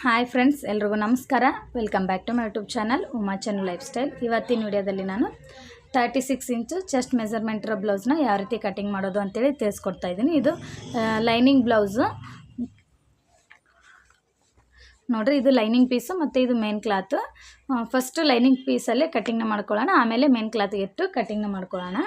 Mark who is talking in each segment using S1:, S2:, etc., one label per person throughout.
S1: Hi friends, ಎಲ್ರಿಗೂ ನಮಸ್ಕಾರ. Welcome back to my YouTube channel Uma Channu lifestyle. ಇವತ್ತಿನ ವಿಡಿಯೋದಲ್ಲಿ ನಾನು 36 ಇಂಚು ಚೆಸ್ಟ್ ಮೆಜರ್ಮೆಂಟ್ ಇರೋ ಬ್ಲೌಸ್ನ ಯಾವ ರೀತಿ ಕಟಿಂಗ್ ಮಾಡೋದು ಅಂತೇಳಿ ತಿಳಿಸ್ಕೊಡ್ತಾ ಇದ್ದೀನಿ. ಇದು ಲೈನಿಂಗ್ ಬ್ಲೌಸು ನೋಡಿರಿ. ಇದು ಲೈನಿಂಗ್ ಪೀಸು ಮತ್ತು ಇದು ಮೇನ್ ಕ್ಲಾತು. ಫಸ್ಟು ಲೈನಿಂಗ್ ಪೀಸಲ್ಲೇ ಕಟಿಂಗ್ನ ಮಾಡ್ಕೊಳ್ಳೋಣ, ಆಮೇಲೆ ಮೇನ್ ಕ್ಲಾತ್ಗೆ ಇಟ್ಟು ಕಟಿಂಗ್ನ ಮಾಡ್ಕೊಳ್ಳೋಣ.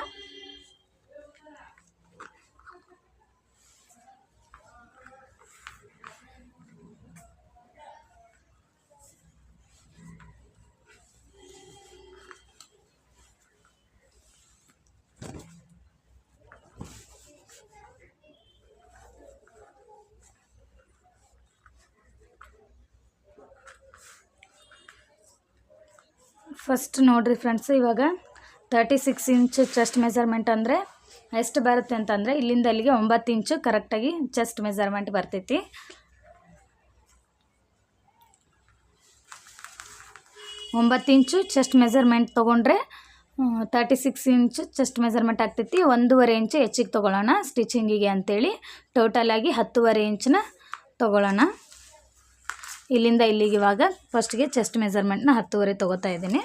S1: ಫಸ್ಟ್ ನೋಡಿರಿ ಫ್ರೆಂಡ್ಸ್, ಇವಾಗ 36 ಇಂಚು ಚೆಸ್ಟ್ ಮೆಜರ್ಮೆಂಟ್ ಅಂದರೆ ಎಷ್ಟು ಬರುತ್ತೆ ಅಂತಂದರೆ ಇಲ್ಲಿಂದ ಅಲ್ಲಿಗೆ 9 ಇಂಚು ಕರೆಕ್ಟಾಗಿ ಚೆಸ್ಟ್ ಮೆಜರ್ಮೆಂಟ್ ಬರ್ತೈತಿ. 9 ಇಂಚು ಚೆಸ್ಟ್ ಮೆಜರ್ಮೆಂಟ್ ತೊಗೊಂಡ್ರೆ 36 ಇಂಚು ಚೆಸ್ಟ್ ಮೆಜರ್ಮೆಂಟ್ ಆಗ್ತೈತಿ. 1.5 ಇಂಚು ಹೆಚ್ಚಿಗೆ ತೊಗೊಳ್ಳೋಣ ಸ್ಟಿಚಿಂಗಿಗೆ ಅಂಥೇಳಿ. ಟೋಟಲಾಗಿ 10.5 ಇಂಚನ್ನ ತೊಗೊಳ್ಳೋಣ. ಇಲ್ಲಿಂದ ಇಲ್ಲಿಗೆ ಇವಾಗ ಫಸ್ಟ್ಗೆ ಚೆಸ್ಟ್ ಮೆಜರ್ಮೆಂಟ್ನ 10.5 ತೊಗೋತಾ ಇದ್ದೀನಿ.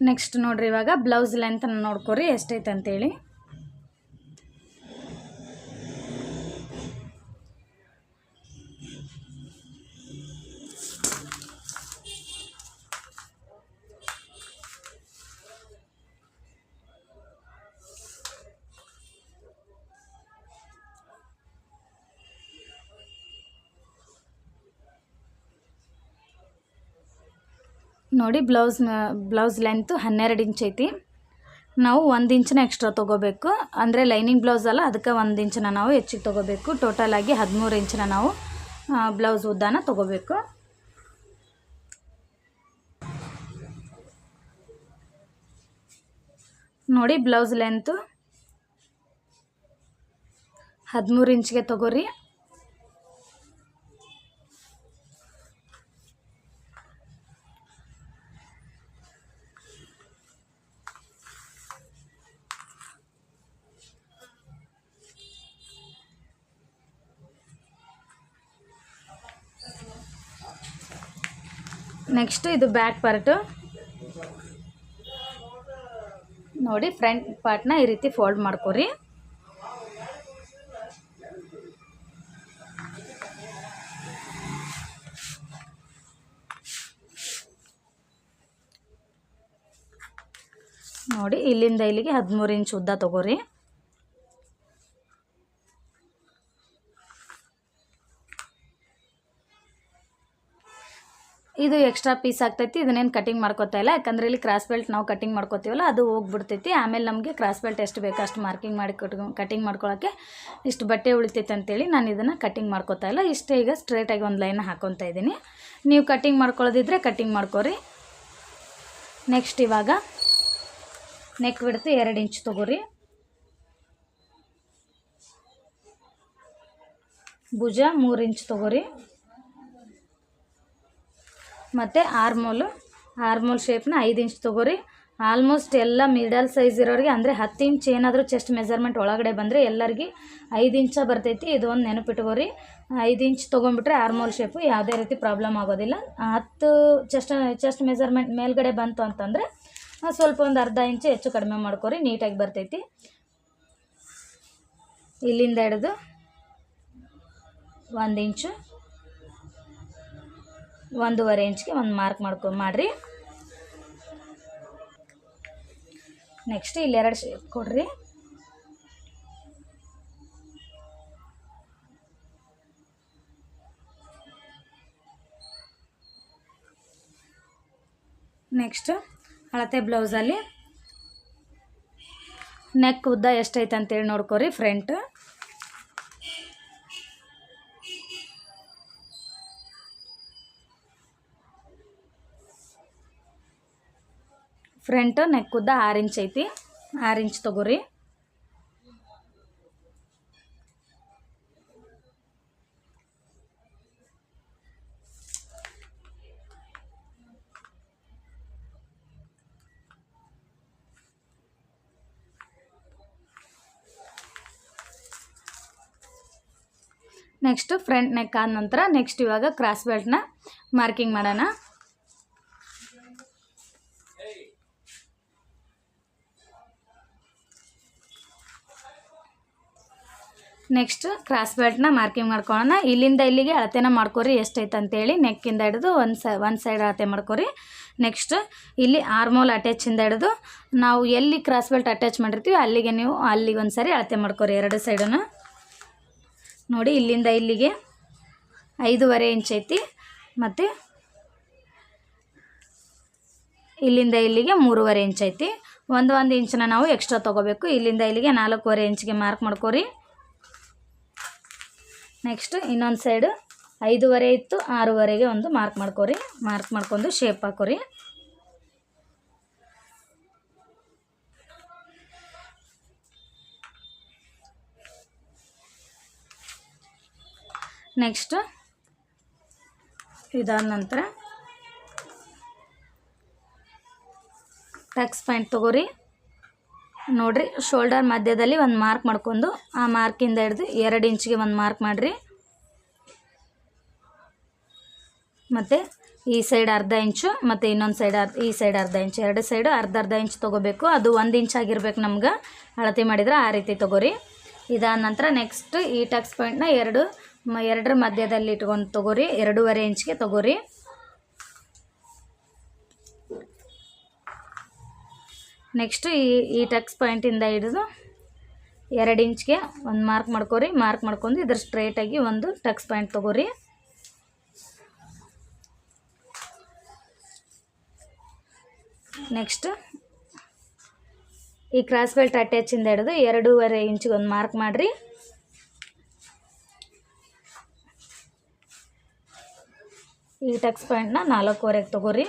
S1: ನೆಕ್ಸ್ಟ್ ನೋಡ್ರಿ, ಇವಾಗ ಬ್ಲೌಸ್ ಲೆಂತ್ ನೋಡ್ಕೊರಿ ಎಷ್ಟೈತೆ ಅಂತೇಳಿ. ನೋಡಿ, ಬ್ಲೌಸ್ ಲೆಂತು 12 ಇಂಚ್ ಐತಿ. ನಾವು 1 ಇಂಚನ್ನ ಎಕ್ಸ್ಟ್ರಾ ತೊಗೋಬೇಕು. ಅಂದರೆ ಲೈನಿಂಗ್ ಬ್ಲೌಸ್ ಅಲ್ಲ, ಅದಕ್ಕೆ 1 ಇಂಚನ್ನ ನಾವು ಹೆಚ್ಚಿಗೆ ತೊಗೋಬೇಕು. ಟೋಟಲಾಗಿ 13 ಇಂಚನ್ನ ನಾವು ಬ್ಲೌಸ್ ಉದ್ದಾನ ತೊಗೋಬೇಕು. ನೋಡಿ, ಬ್ಲೌಸ್ ಲೆಂತು 13 ಇಂಚ್ಗೆ ತೊಗೋರಿ. ನೆಕ್ಸ್ಟ್ ಇದು ಬ್ಯಾಕ್ ಪಾರ್ಟು. ನೋಡಿ, ಫ್ರಂಟ್ ಪಾರ್ಟ್ನ ಈ ರೀತಿ ಫೋಲ್ಡ್ ಮಾಡ್ಕೊರಿ. ನೋಡಿ, ಇಲ್ಲಿಂದ ಇಲ್ಲಿಗೆ 13 ಇಂಚ್ ಉದ್ದ ತೊಗೋರಿ. ಇದು ಎಕ್ಸ್ಟ್ರಾ ಪೀಸ್ ಆಗ್ತೈತಿ. ಇದನ್ನೇನು ಕಟಿಂಗ್ ಮಾಡ್ಕೋತಾ ಇಲ್ಲ, ಯಾಕಂದರೆ ಇಲ್ಲಿ ಕ್ರಾಸ್ ಬೆಲ್ಟ್ ನಾವು ಕಟಿಂಗ್ ಮಾಡ್ಕೋತೀವಲ್ಲ ಅದು ಹೋಗ್ಬಿಡ್ತೈತಿ. ಆಮೇಲೆ ನಮಗೆ ಕ್ರಾಸ್ ಬೆಲ್ಟ್ ಎಷ್ಟು ಬೇಕೋ ಅಷ್ಟು ಮಾರ್ಕಿಂಗ್ ಮಾಡಿ ಕಟಿಂಗ್ ಮಾಡ್ಕೊಳ್ಳೋಕ್ಕೆ ಇಷ್ಟು ಬಟ್ಟೆ ಉಳಿತೈತೆ ಅಂತೇಳಿ ನಾನು ಇದನ್ನು ಕಟಿಂಗ್ ಮಾಡ್ಕೋತಾ ಇಲ್ಲ. ಇಷ್ಟೇ, ಈಗ ಸ್ಟ್ರೇಟಾಗಿ ಒಂದು ಲೈನ್ ಹಾಕ್ಕೊತಾ ಇದ್ದೀನಿ. ನೀವು ಕಟಿಂಗ್ ಮಾಡ್ಕೊಳ್ಳೋದಿದ್ರೆ ಕಟಿಂಗ್ ಮಾಡ್ಕೊರಿ. ನೆಕ್ಸ್ಟ್ ಇವಾಗ ನೆಕ್ ಬಿಡ್ತು 2 ಇಂಚ್ ತೊಗೋರಿ. ಭುಜ 3 ಇಂಚ್ ತೊಗೋರಿ. ಮತ್ತು ಆರ್ಮೋಲ್ ಶೇಪ್ನ 5 ಇಂಚ್ ತೊಗೋರಿ. ಆಲ್ಮೋಸ್ಟ್ ಎಲ್ಲ ಮಿಡಲ್ ಸೈಜ್ ಇರೋರಿಗೆ ಅಂದರೆ 10 ಇಂಚ್ ಏನಾದರೂ ಚೆಸ್ಟ್ ಮೆಜರ್ಮೆಂಟ್ ಒಳಗಡೆ ಬಂದರೆ ಎಲ್ಲರಿಗೆ 5 ಇಂಚ ಬರ್ತೈತಿ. ಇದು ಒಂದು ನೆನಪಿಟ್ಕೋರಿ. 5 ಇಂಚ್ ತೊಗೊಂಡ್ಬಿಟ್ರೆ ಆರ್ಮೋಲ್ ಶೇಪು ಯಾವುದೇ ರೀತಿ ಪ್ರಾಬ್ಲಮ್ ಆಗೋದಿಲ್ಲ. 10 ಚೆಸ್ಟ್ ಮೆಜರ್ಮೆಂಟ್ ಮೇಲ್ಗಡೆ ಬಂತು ಅಂತಂದರೆ ಸ್ವಲ್ಪ ಒಂದು ಅರ್ಧ ಇಂಚು ಹೆಚ್ಚು ಕಡಿಮೆ ಮಾಡ್ಕೊರಿ, ನೀಟಾಗಿ ಬರ್ತೈತಿ. ಇಲ್ಲಿಂದ ಹಿಡಿದು 1 ಇಂಚು 1.5 ಇಂಚ್ಗೆ ಒಂದು ಮಾರ್ಕ್ ಮಾಡಿರಿ. ನೆಕ್ಸ್ಟ್ ಇಲ್ಲಿ 2 ಶೇಪ್ ಕೊಡ್ರಿ. ನೆಕ್ಸ್ಟ್ ಅಳತೆ ಬ್ಲೌಸಲ್ಲಿ ನೆಕ್ ಉದ್ದ ಎಷ್ಟೈತೆ ಅಂತೇಳಿ ನೋಡ್ಕೊರಿ. ಫ್ರಂಟ್ ನೆಕ್ ಉದ್ದ 6 ಇಂಚ್ ಐತಿ. 6 ಇಂಚ್ ತೊಗೋರಿ. ನೆಕ್ಸ್ಟ್ ಫ್ರಂಟ್ ನೆಕ್ ಆದ ನಂತರ ನೆಕ್ಸ್ಟ್ ಇವಾಗ ಕ್ರಾಸ್ ಬೆಲ್ಟ್ನ ಮಾರ್ಕಿಂಗ್ ಮಾಡೋಣ. ನೆಕ್ಸ್ಟ್ ಕ್ರಾಸ್ ಬೆಲ್ಟ್ನ ಮಾರ್ಕಿಂಗ್ ಮಾಡ್ಕೊಳ್ಳೋಣ. ಇಲ್ಲಿಂದ ಇಲ್ಲಿಗೆ ಅಳತೆನ ಮಾಡ್ಕೊರಿ ಎಷ್ಟೈತೆ ಅಂತೇಳಿ. ನೆಕ್ಕಿಂದ ಹಿಡಿದು ಒಂದು ಸೈಡ್ ಅಳತೆ ಮಾಡ್ಕೊರಿ. ನೆಕ್ಸ್ಟ್ ಇಲ್ಲಿ ಆರ್ಮೋಲ್ ಅಟ್ಯಾಚಿಂದ ಹಿಡಿದು ನಾವು ಎಲ್ಲಿ ಕ್ರಾಸ್ ಬೆಲ್ಟ್ ಅಟ್ಯಾಚ್ ಮಾಡಿರ್ತೀವಿ ಅಲ್ಲಿಗೆ ನೀವು ಅಲ್ಲಿಗೆ ಒಂದು ಸರಿ ಅಳತೆ ಮಾಡ್ಕೊರಿ. 2 ಸೈಡನ್ನು ನೋಡಿ. ಇಲ್ಲಿಂದ ಇಲ್ಲಿಗೆ 5.5 ಇಂಚ್ ಐತಿ. ಮತ್ತು ಇಲ್ಲಿಂದ ಇಲ್ಲಿಗೆ 3.5 ಇಂಚ್ ಐತಿ. ಒಂದು ಇಂಚನ್ನ ನಾವು ಎಕ್ಸ್ಟ್ರಾ ತೊಗೋಬೇಕು. ಇಲ್ಲಿಂದ ಇಲ್ಲಿಗೆ 4.5 ಇಂಚ್ಗೆ ಮಾರ್ಕ್ ಮಾಡ್ಕೊರಿ. ನೆಕ್ಸ್ಟ್ ಇನ್ನೊಂದು ಸೈಡು 5.5 ಇತ್ತು, 6.5ಗೆ ಒಂದು ಮಾರ್ಕ್ ಮಾಡ್ಕೊರಿ. ಮಾರ್ಕ್ ಮಾಡ್ಕೊಂಡು ಶೇಪ್ ಹಾಕೋರಿ. ನೆಕ್ಸ್ಟ್ ಇದಾದ ನಂತರ ಟಕ್ಸ್ ಪಾಯಿಂಟ್ ತೊಗೋರಿ. ನೋಡಿರಿ, ಶೋಲ್ಡರ್ ಮಧ್ಯದಲ್ಲಿ ಒಂದು ಮಾರ್ಕ್ ಮಾಡ್ಕೊಂಡು ಆ ಮಾರ್ಕಿಂದ ಹಿಡಿದು 2 ಇಂಚಿಗೆ ಒಂದು ಮಾರ್ಕ್ ಮಾಡಿರಿ. ಮತ್ತು ಈ ಸೈಡ್ ಅರ್ಧ ಇಂಚು ಮತ್ತು ಇನ್ನೊಂದು ಸೈಡ್ ಈ ಸೈಡ್ ಅರ್ಧ ಇಂಚು, 2 ಸೈಡು ಅರ್ಧ ಇಂಚ್ ತೊಗೋಬೇಕು. ಅದು 1 ಇಂಚ್ ಆಗಿರ್ಬೇಕು ನಮ್ಗೆ. ಅಳತೆ ಮಾಡಿದ್ರೆ ಆ ರೀತಿ ತೊಗೋರಿ. ಇದಾದ ನಂತರ ನೆಕ್ಸ್ಟ್ ಈ ಟಕ್ಸ್ ಪಾಯಿಂಟ್ನ ಎರಡರ ಮಧ್ಯದಲ್ಲಿ ಇಟ್ಕೊಂಡು ತೊಗೋರಿ. 2.5 ಇಂಚ್ಗೆ ತೊಗೋರಿ. ನೆಕ್ಸ್ಟ್ ಈ ಟಕ್ಸ್ ಪಾಯಿಂಟಿಂದ ಹಿಡಿದು 2 ಇಂಚ್ಗೆ ಒಂದು ಮಾರ್ಕ್ ಮಾಡ್ಕೊರಿ. ಮಾರ್ಕ್ ಮಾಡ್ಕೊಂಡು ಇದ್ರ ಸ್ಟ್ರೈಟಾಗಿ ಒಂದು ಟಕ್ಸ್ ಪಾಯಿಂಟ್ ತೊಗೋರಿ. ನೆಕ್ಸ್ಟ್ ಈ ಕ್ರಾಸ್ ಬೆಲ್ಟ್ ಅಟ್ಯಾಚಿಂದ ಹಿಡಿದು 2.5 ಇಂಚಿಗೆ ಒಂದು ಮಾರ್ಕ್ ಮಾಡಿರಿ. ಈ ಟಕ್ಸ್ ಪಾಯಿಂಟ್ನ 4.5ಗೆ ತೊಗೋರಿ.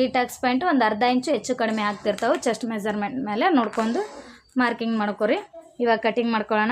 S1: ಈ ಟಕ್ಸ್ ಪಾಯಿಂಟು ಒಂದು ಅರ್ಧ ಇಂಚು ಹೆಚ್ಚು ಕಡಿಮೆ ಆಗ್ತಿರ್ತಾವೆ. ಚೆಸ್ಟ್ ಮೆಜರ್ಮೆಂಟ್ ಮೇಲೆ ನೋಡ್ಕೊಂಡು ಮಾರ್ಕಿಂಗ್ ಮಾಡ್ಕೊರಿ. ಇವಾಗ ಕಟಿಂಗ್ ಮಾಡ್ಕೊಳ್ಳೋಣ.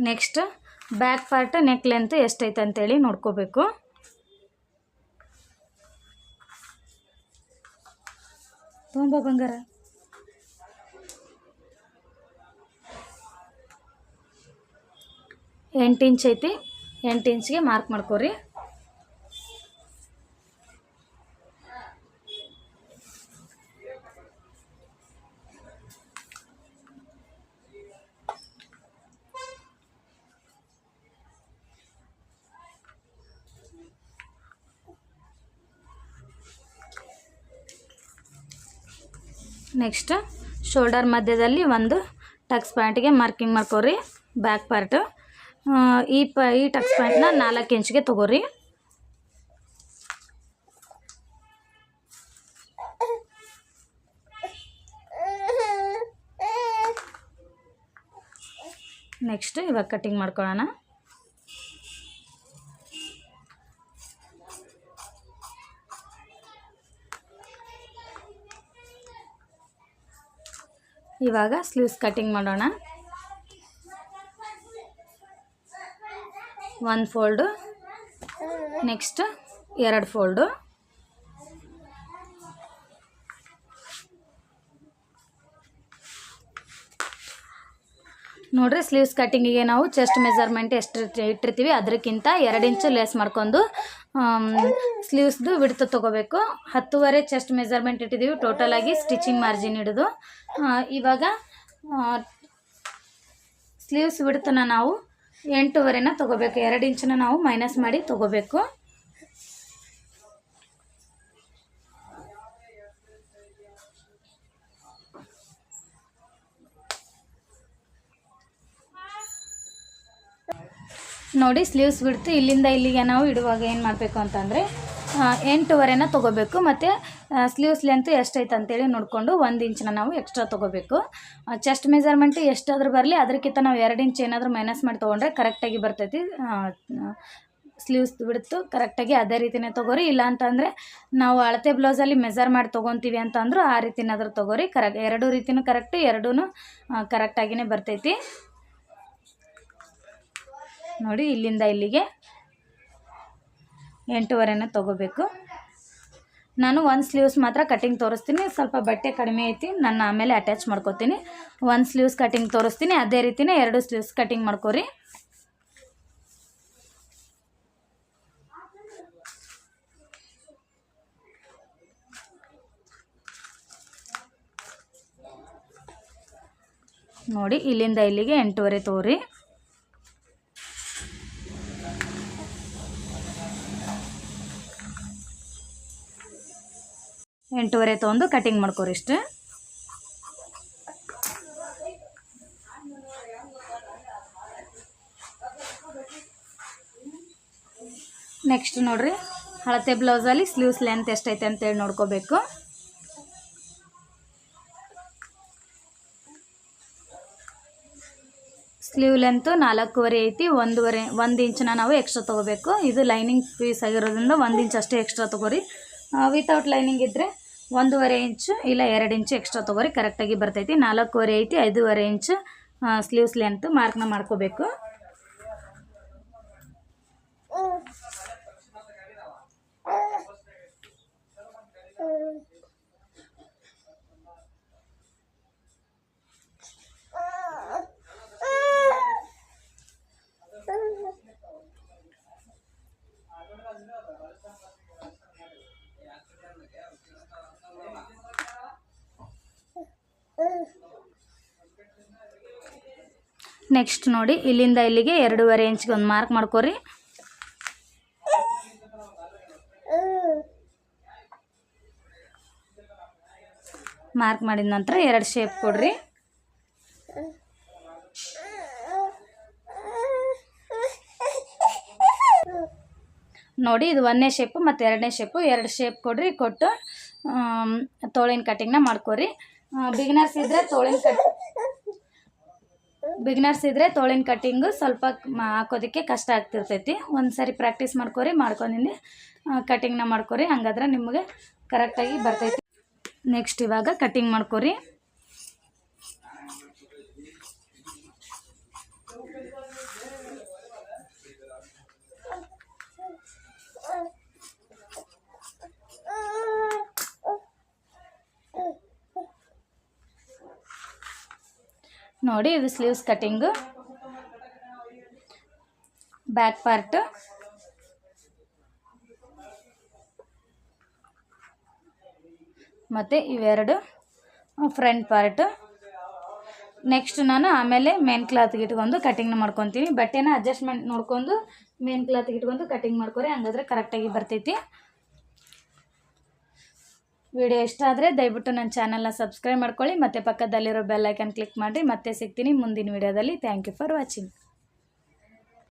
S1: Next back part neck length ಎಷ್ಟೈತೆ ಅಂತೇಳಿ ನೋಡ್ಕೋಬೇಕು. ತುಂಬ ಬಂಗಾರ 8 ಇಂಚ್ ಐತಿ. 8 ಇಂಚ್ಗೆ ಮಾರ್ಕ್ ಮಾಡ್ಕೊರಿ. ನೆಕ್ಸ್ಟ್ ಶೋಲ್ಡರ್ ಮಧ್ಯದಲ್ಲಿ ಒಂದು ಟಕ್ಸ್ ಪಾಯಿಂಟ್ಗೆ ಮಾರ್ಕಿಂಗ್ ಮಾಡ್ಕೊರಿ. ಬ್ಯಾಕ್ ಪಾರ್ಟು ಈ ಟಕ್ಸ್ ಪಾಯಿಂಟ್ನ 4 ಇಂಚ್ಗೆ ತೊಗೋರಿ. ನೆಕ್ಸ್ಟ್ ಇವಾಗ ಕಟಿಂಗ್ ಮಾಡ್ಕೊಳ್ಳೋಣ. ಇವಾಗ ಸ್ಲೀವ್ಸ್ ಕಟಿಂಗ್ ಮಾಡೋಣ. 1 ಫೋಲ್ಡು, ನೆಕ್ಸ್ಟ್ 2 ಫೋಲ್ಡು, ನೋಡ್ರಿ ಸ್ಲೀವ್ಸ್ ಕಟ್ಟಿಂಗಿಗೆ ನಾವು ಚೆಸ್ಟ್ ಮೆಜರ್ಮೆಂಟ್ ಎಷ್ಟು ಇಟ್ಟಿರ್ತೀವಿ ಅದಕ್ಕಿಂತ 2 ಇಂಚು ಲೇಸ್ ಮಾಡ್ಕೊಂಡು ಸ್ಲೀವ್ಸ್ದು ವಿಡ್ತ್ ತೊಗೋಬೇಕು. 10.5 ಚೆಸ್ಟ್ ಮೆಜರ್ಮೆಂಟ್ ಇಟ್ಟಿದ್ದೀವಿ ಟೋಟಲಾಗಿ ಸ್ಟಿಚಿಂಗ್ ಮಾರ್ಜಿನ್ ಹಿಡಿದು. ಇವಾಗ ಸ್ಲೀವ್ಸ್ ವಿಡ್ತನ್ನ ನಾವು 8.5ನ ತೊಗೋಬೇಕು. 2 ಇಂಚನ್ನ ನಾವು ಮೈನಸ್ ಮಾಡಿ ತೊಗೋಬೇಕು. ನೋಡಿ ಸ್ಲೀವ್ಸ್ ಬಿಡ್ತು ಇಲ್ಲಿಂದ ಇಲ್ಲಿಗೆ ನಾವು ಇಡುವಾಗ ಏನು ಮಾಡಬೇಕು ಅಂತಂದರೆ 8.5ನ ತೊಗೋಬೇಕು. ಮತ್ತು ಸ್ಲೀವ್ಸ್ ಲೆಂತ್ ಎಷ್ಟೈತೆ ಅಂತೇಳಿ ನೋಡಿಕೊಂಡು 1 ಇಂಚನ್ನ ನಾವು ಎಕ್ಸ್ಟ್ರಾ ತೊಗೋಬೇಕು. ಚೆಸ್ಟ್ ಮೆಜರ್ಮೆಂಟ್ ಎಷ್ಟಾದರೂ ಬರಲಿ ಅದಕ್ಕಿಂತ ನಾವು 2 ಇಂಚ್ ಏನಾದರೂ ಮೈನಸ್ ಮಾಡಿ ತೊಗೊಂಡ್ರೆ ಕರೆಕ್ಟಾಗಿ ಬರ್ತೈತಿ. ಸ್ಲೀವ್ಸ್ ಬಿಡ್ತು ಕರೆಕ್ಟಾಗಿ ಅದೇ ರೀತಿಯೇ ತೊಗೋರಿ. ಇಲ್ಲ ಅಂತಂದರೆ ನಾವು ಅಳತೆ ಬ್ಲೌಸಲ್ಲಿ ಮೆಜರ್ ಮಾಡಿ ತೊಗೊತೀವಿ ಅಂತಂದ್ರೂ ಆ ರೀತಿನಾದರೂ ತೊಗೋರಿ. ಎರಡೂ ರೀತಿಯೂ ಕರೆಕ್ಟು, ಎರಡೂ ಕರೆಕ್ಟಾಗಿಯೇ ಬರ್ತೈತಿ. ನೋಡಿ ಇಲ್ಲಿಂದ ಇಲ್ಲಿಗೆ 8.5ನ ತೊಗೋಬೇಕು. ನಾನು 1 ಸ್ಲೀವ್ಸ್ ಮಾತ್ರ ಕಟಿಂಗ್ ತೋರಿಸ್ತೀನಿ. ಸ್ವಲ್ಪ ಬಟ್ಟೆ ಕಡಿಮೆ ಐತಿ, ನಾನು ಆಮೇಲೆ ಅಟ್ಯಾಚ್ ಮಾಡ್ಕೋತೀನಿ. 1 ಸ್ಲೀವ್ಸ್ ಕಟಿಂಗ್ ತೋರಿಸ್ತೀನಿ, ಅದೇ ರೀತಿಯೇ 2 ಸ್ಲೀವ್ಸ್ ಕಟಿಂಗ್ ಮಾಡ್ಕೋರಿ. ನೋಡಿ ಇಲ್ಲಿಂದ ಇಲ್ಲಿಗೆ 8.5 ತೋರಿ. ಎಂಟೂವರೆ ತೊಗೊಂಡು ಕಟಿಂಗ್ ಮಾಡ್ಕೋರಿ ಇಷ್ಟು. ನೆಕ್ಸ್ಟ್ ನೋಡ್ರಿ ಹಳತೆ ಬ್ಲೌಸಲ್ಲಿ ಸ್ಲೀವ್ಸ್ ಲೆಂತ್ ಎಷ್ಟೈತೆ ಅಂತೇಳಿ ನೋಡ್ಕೋಬೇಕು. ಸ್ಲೀವ್ ಲೆಂತು 4.5 ಐತಿ. 1 ಇಂಚನ್ನ ನಾವು ಎಕ್ಸ್ಟ್ರಾ ತೊಗೋಬೇಕು. ಇದು ಲೈನಿಂಗ್ ಪೀಸ್ ಆಗಿರೋದ್ರಿಂದ 1 ಇಂಚ್ ಅಷ್ಟೇ ಎಕ್ಸ್ಟ್ರಾ ತೊಗೋರಿ. ವಿತೌಟ್ ಲೈನಿಂಗ್ ಇದ್ದರೆ 1.5 ಇಂಚು ಇಲ್ಲ 2 ಇಂಚು ಎಕ್ಸ್ಟ್ರಾ ತೊಗೋರಿ, ಕರೆಕ್ಟಾಗಿ ಬರ್ತೈತಿ. 4.5 ಐತಿ, 5.5 ಇಂಚು ಸ್ಲೀವ್ಸ್ ಲೆಂತ್ ಮಾರ್ಕ್ನ ಮಾಡ್ಕೋಬೇಕು. ನೆಕ್ಸ್ಟ್ ನೋಡಿ ಇಲ್ಲಿಂದ ಇಲ್ಲಿಗೆ 2.5 ಇಂಚ್ಗೆ ಒಂದು ಮಾರ್ಕ್ ಮಾಡ್ಕೋರಿ. ಮಾರ್ಕ್ ಮಾಡಿದ ನಂತರ 2 ಶೇಪ್ ಕೊಡ್ರಿ. ನೋಡಿ ಇದು 1ನೇ ಶೇಪು ಮತ್ತು 2ನೇ ಶೇಪು, 2 ಶೇಪ್ ಕೊಡ್ರಿ. ಕೊಟ್ಟು ತೋಳಿನ ಕಟಿಂಗ್ನ ಮಾಡ್ಕೋರಿ. ಬಿಗಿನರ್ಸ್ ಇದ್ದರೆ ತೋಳಿನ ಕಟ್ಟಿಂಗು ಸ್ವಲ್ಪ ಹಾಕೋದಕ್ಕೆ ಕಷ್ಟ ಆಗ್ತಿರ್ತೈತಿ. ಒಂದು ಸಾರಿ ಪ್ರಾಕ್ಟೀಸ್ ಮಾಡ್ಕೋರಿ, ಮಾಡ್ಕೊಂಡಿಂದು ಕಟಿಂಗ್ನ ಮಾಡ್ಕೋರಿ, ಹಂಗಾದ್ರೆ ನಿಮಗೆ ಕರೆಕ್ಟಾಗಿ ಬರ್ತೈತಿ. ನೆಕ್ಸ್ಟ್ ಇವಾಗ ಕಟಿಂಗ್ ಮಾಡ್ಕೋರಿ. ನೋಡಿ ಇದು ಸ್ಲೀವ್ಸ್ ಕಟಿಂಗು. ಬ್ಯಾಕ್ ಪಾರ್ಟ್, ಮತ್ತು ಇವೆರಡು ಫ್ರಂಟ್ ಪಾರ್ಟು. ನೆಕ್ಸ್ಟ್ ನಾನು ಆಮೇಲೆ ಮೇನ್ ಕ್ಲಾತ್ಗೆ ಇಟ್ಕೊಂಡು ಕಟಿಂಗ್ನ ಮಾಡ್ಕೊತೀನಿ. ಬಟ್ಟೆನ ಅಡ್ಜಸ್ಟ್ಮೆಂಟ್ ನೋಡ್ಕೊಂಡು ಮೇನ್ ಕ್ಲಾತ್ಗೆ ಇಟ್ಕೊಂಡು ಕಟಿಂಗ್ ಮಾಡ್ಕೊರಿ, ಹಂಗಾದ್ರೆ ಕರೆಕ್ಟಾಗಿ ಬರ್ತೈತಿ. ವಿಡಿಯೋ ಇಷ್ಟ ಆದರೆ ದಯವಿಟ್ಟು ನನ್ನ ಚಾನಲ್ನ ಸಬ್ಸ್ಕ್ರೈಬ್ ಮಾಡ್ಕೊಳ್ಳಿ ಮತ್ತು ಪಕ್ಕದಲ್ಲಿರೋ ಬೆಲ್ ಐಕನ್ ಕ್ಲಿಕ್ ಮಾಡಿ. ಮತ್ತೆ ಸಿಗ್ತೀನಿ ಮುಂದಿನ ವಿಡಿಯೋದಲ್ಲಿ. Thank you for watching.